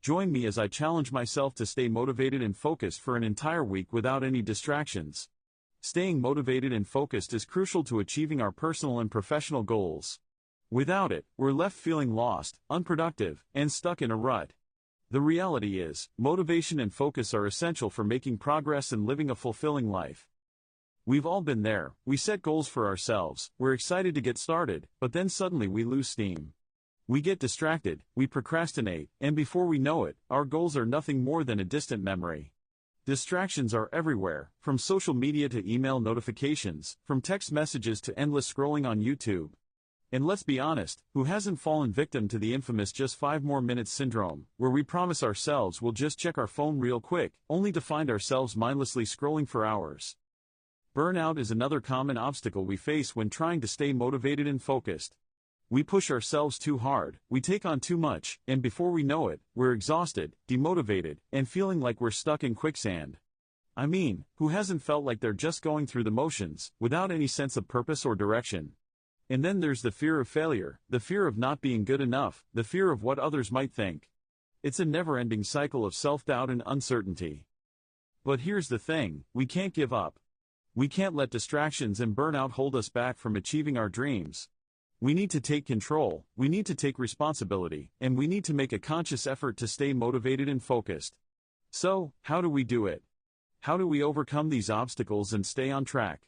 Join me as I challenge myself to stay motivated and focused for an entire week without any distractions. Staying motivated and focused is crucial to achieving our personal and professional goals. Without it, we're left feeling lost, unproductive, and stuck in a rut. The reality is, motivation and focus are essential for making progress and living a fulfilling life. We've all been there. We set goals for ourselves, we're excited to get started, but then suddenly we lose steam. We get distracted, we procrastinate, and before we know it, our goals are nothing more than a distant memory. Distractions are everywhere, from social media to email notifications, from text messages to endless scrolling on YouTube. And let's be honest, who hasn't fallen victim to the infamous just 5 more minutes syndrome, where we promise ourselves we'll just check our phone real quick, only to find ourselves mindlessly scrolling for hours. Burnout is another common obstacle we face when trying to stay motivated and focused. We push ourselves too hard, we take on too much, and before we know it, we're exhausted, demotivated, and feeling like we're stuck in quicksand. I mean, who hasn't felt like they're just going through the motions, without any sense of purpose or direction? And then there's the fear of failure, the fear of not being good enough, the fear of what others might think. It's a never-ending cycle of self-doubt and uncertainty. But here's the thing, we can't give up. We can't let distractions and burnout hold us back from achieving our dreams. We need to take control, we need to take responsibility, and we need to make a conscious effort to stay motivated and focused. So, how do we do it? How do we overcome these obstacles and stay on track?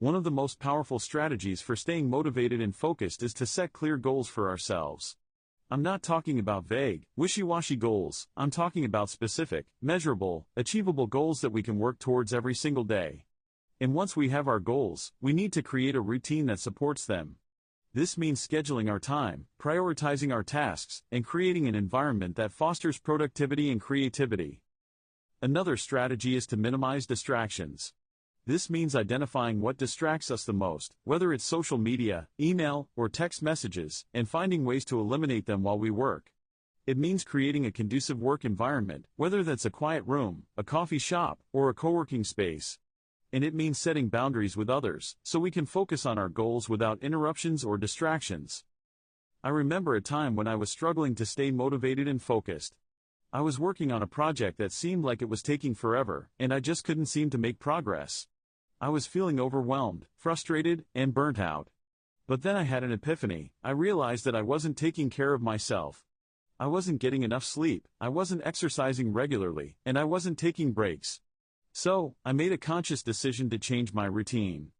One of the most powerful strategies for staying motivated and focused is to set clear goals for ourselves. I'm not talking about vague, wishy-washy goals, I'm talking about specific, measurable, achievable goals that we can work towards every single day. And once we have our goals, we need to create a routine that supports them. This means scheduling our time, prioritizing our tasks, and creating an environment that fosters productivity and creativity. Another strategy is to minimize distractions. This means identifying what distracts us the most, whether it's social media, email, or text messages, and finding ways to eliminate them while we work. It means creating a conducive work environment, whether that's a quiet room, a coffee shop, or a co-working space. And it means setting boundaries with others, so we can focus on our goals without interruptions or distractions. I remember a time when I was struggling to stay motivated and focused. I was working on a project that seemed like it was taking forever, and I just couldn't seem to make progress. I was feeling overwhelmed, frustrated, and burnt out. But then I had an epiphany. I realized that I wasn't taking care of myself. I wasn't getting enough sleep, I wasn't exercising regularly, and I wasn't taking breaks. So, I made a conscious decision to change my routine.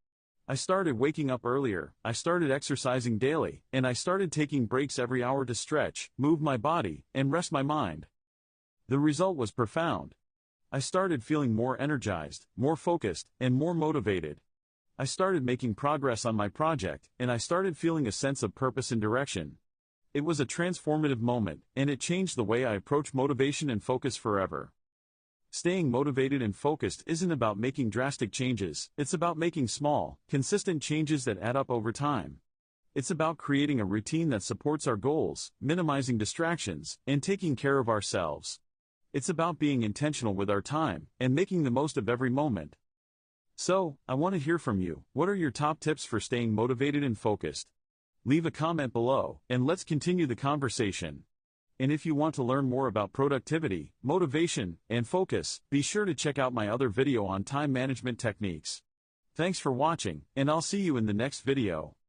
I started waking up earlier, I started exercising daily, and I started taking breaks every hour to stretch, move my body, and rest my mind. The result was profound. I started feeling more energized, more focused, and more motivated. I started making progress on my project, and I started feeling a sense of purpose and direction. It was a transformative moment, and it changed the way I approach motivation and focus forever. Staying motivated and focused isn't about making drastic changes, it's about making small, consistent changes that add up over time. It's about creating a routine that supports our goals, minimizing distractions, and taking care of ourselves. It's about being intentional with our time, and making the most of every moment. So, I want to hear from you. What are your top tips for staying motivated and focused? Leave a comment below, and let's continue the conversation. And if you want to learn more about productivity, motivation, and focus, be sure to check out my other video on time management techniques. Thanks for watching, and I'll see you in the next video.